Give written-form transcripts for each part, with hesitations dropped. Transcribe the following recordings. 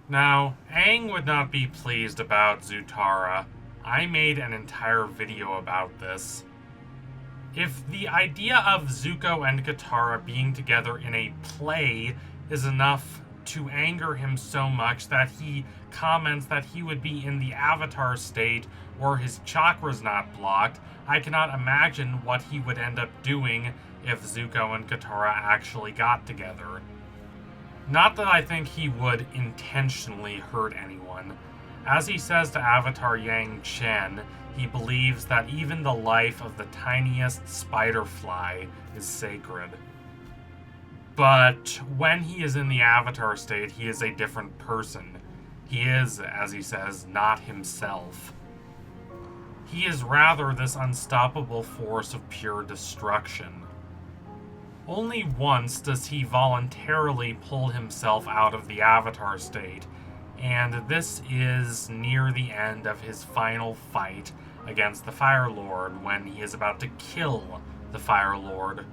Now, Aang would not be pleased about Zutara. I made an entire video about this. If the idea of Zuko and Katara being together in a play is enough to anger him so much that he comments that he would be in the Avatar state where his chakra's not blocked, I cannot imagine what he would end up doing if Zuko and Katara actually got together. Not that I think he would intentionally hurt anyone. As he says to Avatar Yang Chen, he believes that even the life of the tiniest spider fly is sacred. But when he is in the Avatar state, he is a different person. He is, as he says, not himself. He is rather this unstoppable force of pure destruction. Only once does he voluntarily pull himself out of the Avatar state, and this is near the end of his final fight against the Fire Lord when he is about to kill the Fire Lord.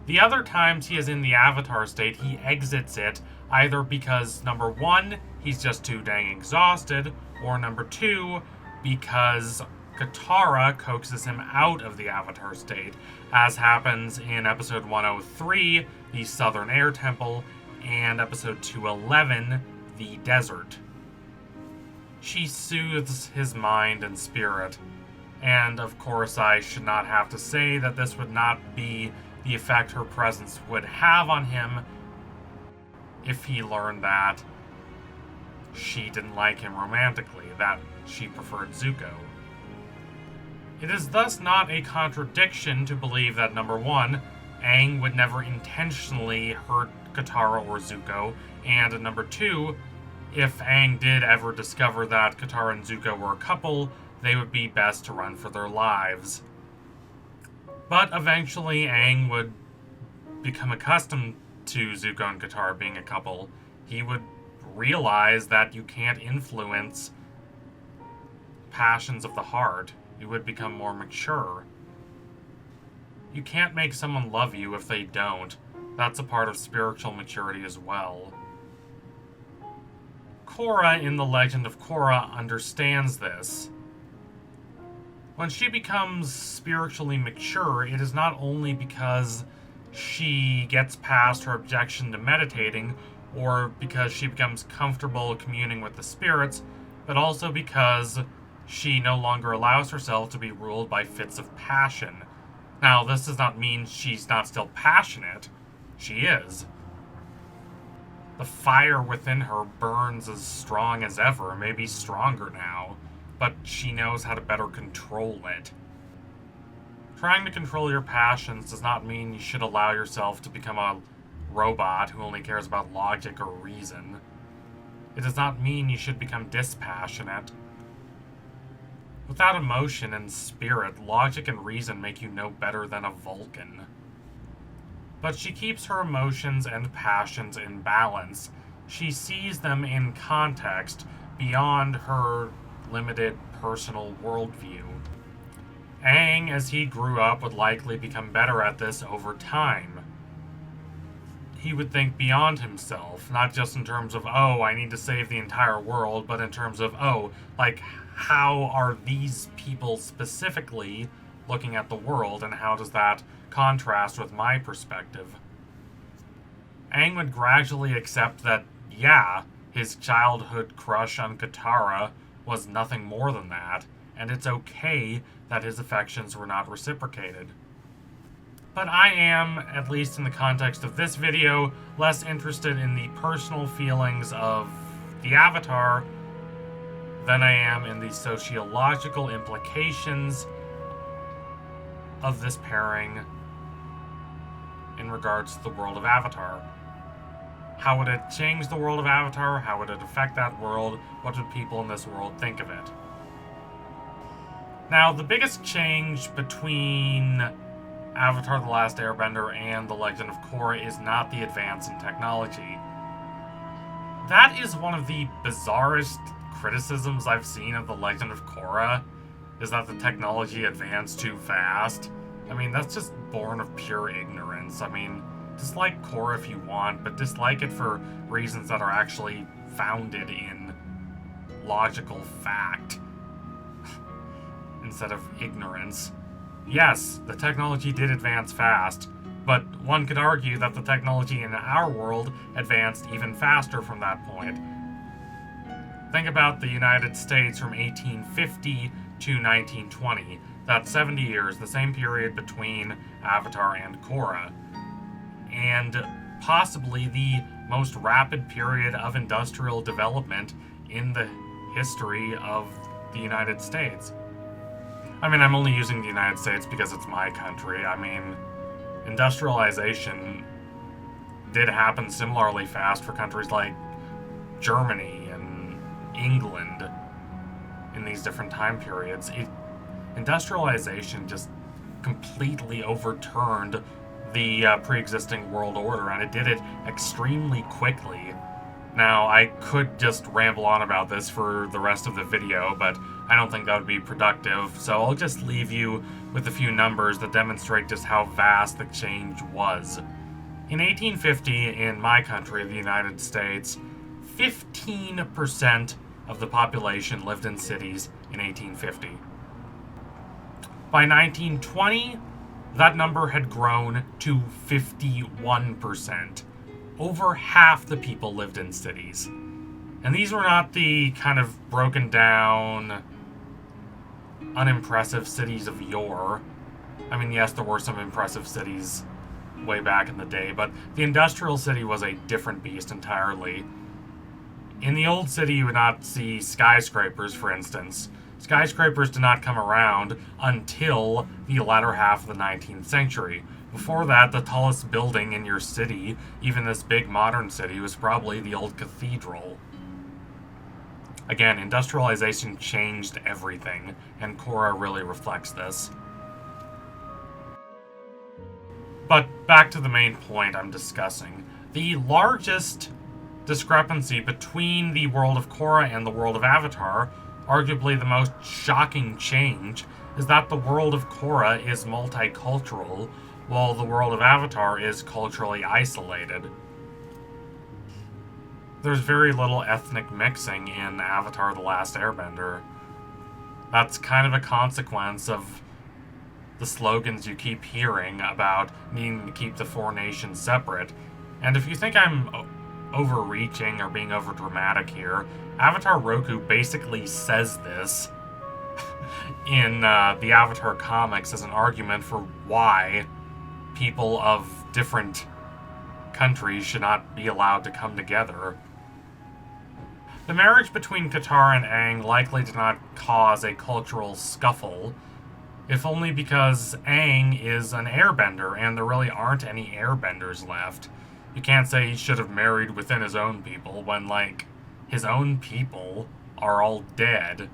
The other times he is in the Avatar state, he exits it either because, number one, he's just too dang exhausted, or number two, because Katara coaxes him out of the Avatar state, as happens in episode 103, the Southern Air Temple, and episode 211, the Desert. She soothes his mind and spirit, and of course I should not have to say that this would not be the effect her presence would have on him if he learned that she didn't like him romantically, that she preferred Zuko. It is thus not a contradiction to believe that, number one, Aang would never intentionally hurt Katara or Zuko, and number two, if Aang did ever discover that Katara and Zuko were a couple, they would be best to run for their lives. But eventually Aang would become accustomed to Zuko and Katara being a couple. He would realize that you can't influence passions of the heart. You would become more mature. You can't make someone love you if they don't. That's a part of spiritual maturity as well. Korra in The Legend of Korra understands this. When she becomes spiritually mature, it is not only because she gets past her objection to meditating, or because she becomes comfortable communing with the spirits, but also because she no longer allows herself to be ruled by fits of passion. Now, this does not mean she's not still passionate. She is. The fire within her burns as strong as ever, maybe stronger now, but she knows how to better control it. Trying to control your passions does not mean you should allow yourself to become a robot who only cares about logic or reason. It does not mean you should become dispassionate. Without emotion and spirit, logic and reason make you no better than a Vulcan. But she keeps her emotions and passions in balance. She sees them in context beyond her limited personal worldview. Aang, as he grew up, would likely become better at this over time. He would think beyond himself, not just in terms of, oh, I need to save the entire world, but in terms of, oh, like, how are these people specifically looking at the world, and how does that contrast with my perspective? Aang would gradually accept that, yeah, his childhood crush on Katara was nothing more than that, and it's okay that his affections were not reciprocated. But I am, at least in the context of this video, less interested in the personal feelings of the Avatar than I am in the sociological implications of this pairing in regards to the world of Avatar. How would it change the world of Avatar? How would it affect that world? What would people in this world think of it? Now, the biggest change between Avatar: The Last Airbender and The Legend of Korra is not the advance in technology. That is one of the bizarrest criticisms I've seen of The Legend of Korra, is that the technology advanced too fast. I mean, that's just born of pure ignorance. I mean, Dislike Korra if you want, but dislike it for reasons that are actually founded in logical fact instead of ignorance. Yes, the technology did advance fast, but one could argue that the technology in our world advanced even faster from that point. Think about the United States from 1850 to 1920. That's 70 years, the same period between Avatar and Korra. And possibly the most rapid period of industrial development in the history of the United States. I mean, I'm only using the United States because it's my country. I mean, industrialization did happen similarly fast for countries like Germany and England in these different time periods. Industrialization just completely overturned the pre-existing world order, and it did it extremely quickly. Now, I could just ramble on about this for the rest of the video, but I don't think that would be productive, so I'll just leave you with a few numbers that demonstrate just how vast the change was. In 1850, in my country, the United States, 15% of the population lived in cities in 1850. By 1920, that number had grown to 51%. Over half the people lived in cities. And these were not the kind of broken down, unimpressive cities of yore. I mean, yes, there were some impressive cities way back in the day, but the industrial city was a different beast entirely. In the old city, you would not see skyscrapers, for instance. Skyscrapers did not come around until the latter half of the 19th century. Before that, the tallest building in your city, even this big modern city, was probably the old cathedral. Again, industrialization changed everything, and Korra really reflects this. But back to the main point I'm discussing. The largest discrepancy between the world of Korra and the world of Avatar, arguably the most shocking change, is that the world of Korra is multicultural, while the world of Avatar is culturally isolated. There's very little ethnic mixing in Avatar: The Last Airbender. That's kind of a consequence of the slogans you keep hearing about needing to keep the four nations separate. And if you think I'm overreaching or being overdramatic here, Avatar Roku basically says this in the Avatar comics as an argument for why people of different countries should not be allowed to come together. The marriage between Katara and Aang likely did not cause a cultural scuffle, if only because Aang is an airbender, and there really aren't any airbenders left. You can't say he should have married within his own people when, like, his own people are all dead.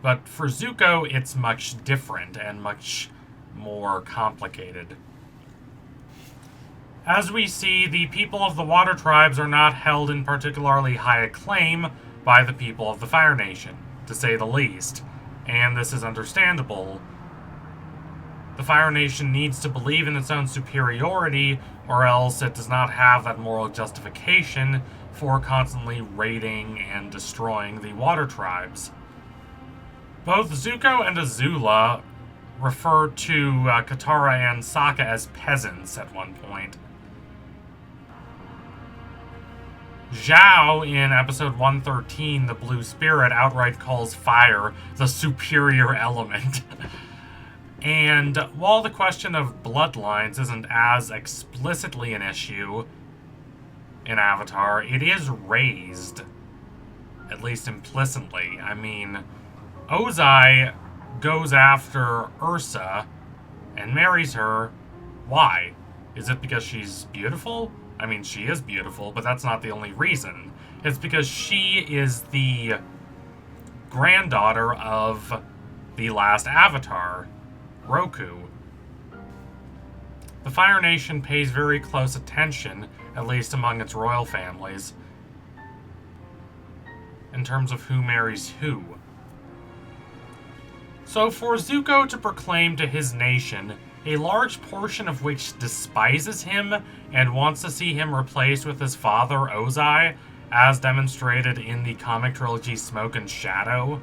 But for Zuko, it's much different and much more complicated. As we see, the people of the Water Tribes are not held in particularly high acclaim by the people of the Fire Nation, to say the least. And this is understandable. The Fire Nation needs to believe in its own superiority, or else it does not have that moral justification for constantly raiding and destroying the Water Tribes. Both Zuko and Azula refer to Katara and Sokka as peasants at one point. Zhao, in episode 113, The Blue Spirit, outright calls fire the superior element. And while the question of bloodlines isn't as explicitly an issue in Avatar, it is raised, at least implicitly. I mean, Ozai goes after Ursa and marries her. Why? Is it because she's beautiful? I mean, she is beautiful, but that's not the only reason. It's because she is the granddaughter of the last Avatar, Roku. The Fire Nation pays very close attention, at least among its royal families, in terms of who marries who. So for Zuko to proclaim to his nation a large portion of which despises him and wants to see him replaced with his father, Ozai, as demonstrated in the comic trilogy Smoke and Shadow.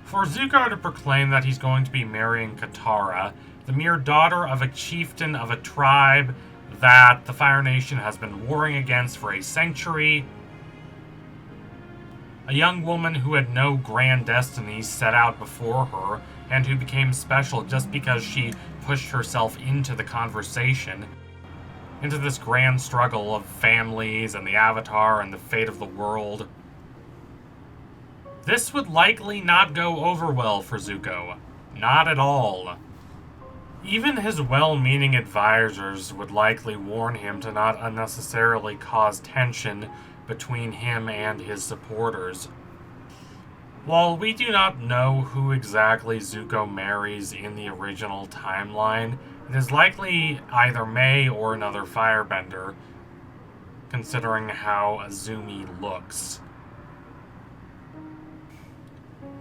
For Zuko to proclaim that he's going to be marrying Katara, the mere daughter of a chieftain of a tribe that the Fire Nation has been warring against for a century, a young woman who had no grand destinies set out before her, and who became special just because she pushed herself into the conversation, into this grand struggle of families and the Avatar and the fate of the world. This would likely not go over well for Zuko. Not at all. Even his well-meaning advisors would likely warn him to not unnecessarily cause tension between him and his supporters. While we do not know who exactly Zuko marries in the original timeline, it is likely either Mai or another Firebender, considering how Azumi looks.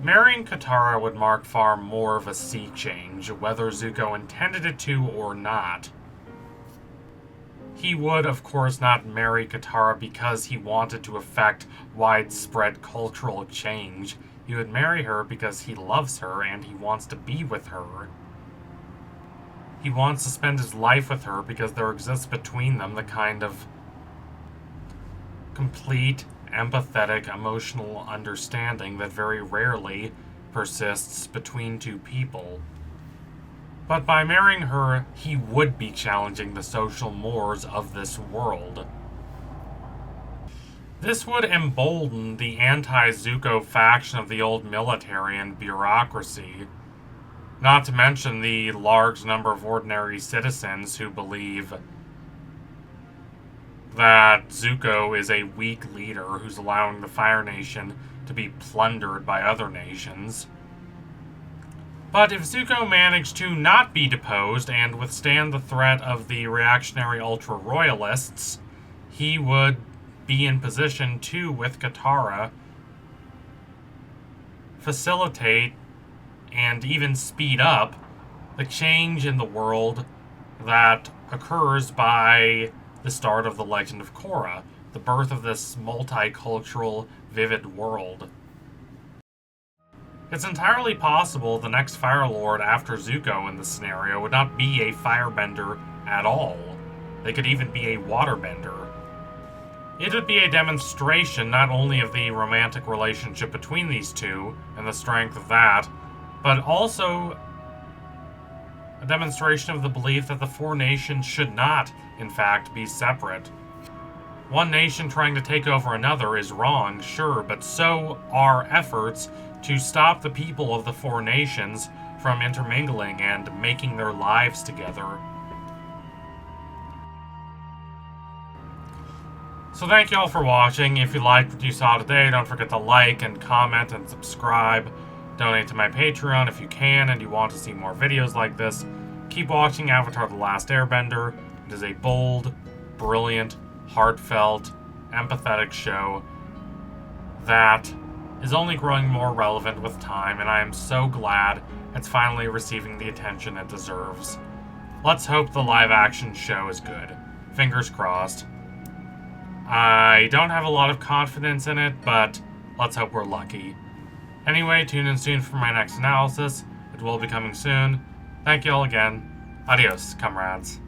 Marrying Katara would mark far more of a sea change, whether Zuko intended it to or not. He would, of course, not marry Katara because he wanted to effect widespread cultural change. He would marry her because he loves her and he wants to be with her. He wants to spend his life with her because there exists between them the kind of complete, empathetic, emotional understanding that very rarely persists between two people. But by marrying her, he would be challenging the social mores of this world. This would embolden the anti-Zuko faction of the old military and bureaucracy, not to mention the large number of ordinary citizens who believe that Zuko is a weak leader who's allowing the Fire Nation to be plundered by other nations. But if Zuko managed to not be deposed and withstand the threat of the reactionary ultra-royalists, he would be in position to, with Katara, facilitate and even speed up the change in the world that occurs by the start of the Legend of Korra, the birth of this multicultural, vivid world. It's entirely possible the next Fire Lord after Zuko in this scenario would not be a firebender at all. They could even be a waterbender. It would be a demonstration not only of the romantic relationship between these two, and the strength of that, but also a demonstration of the belief that the four nations should not, in fact, be separate. One nation trying to take over another is wrong, sure, but so are efforts to stop the people of the four nations from intermingling and making their lives together. So thank you all for watching. If you liked what you saw today, don't forget to like and comment and subscribe. Donate to my Patreon if you can and you want to see more videos like this. Keep watching Avatar: The Last Airbender. It is a bold, brilliant, heartfelt, empathetic show that is only growing more relevant with time, and I am so glad it's finally receiving the attention it deserves. Let's hope the live-action show is good. Fingers crossed. I don't have a lot of confidence in it, but let's hope we're lucky. Anyway, tune in soon for my next analysis. It will be coming soon. Thank you all again. Adios, comrades.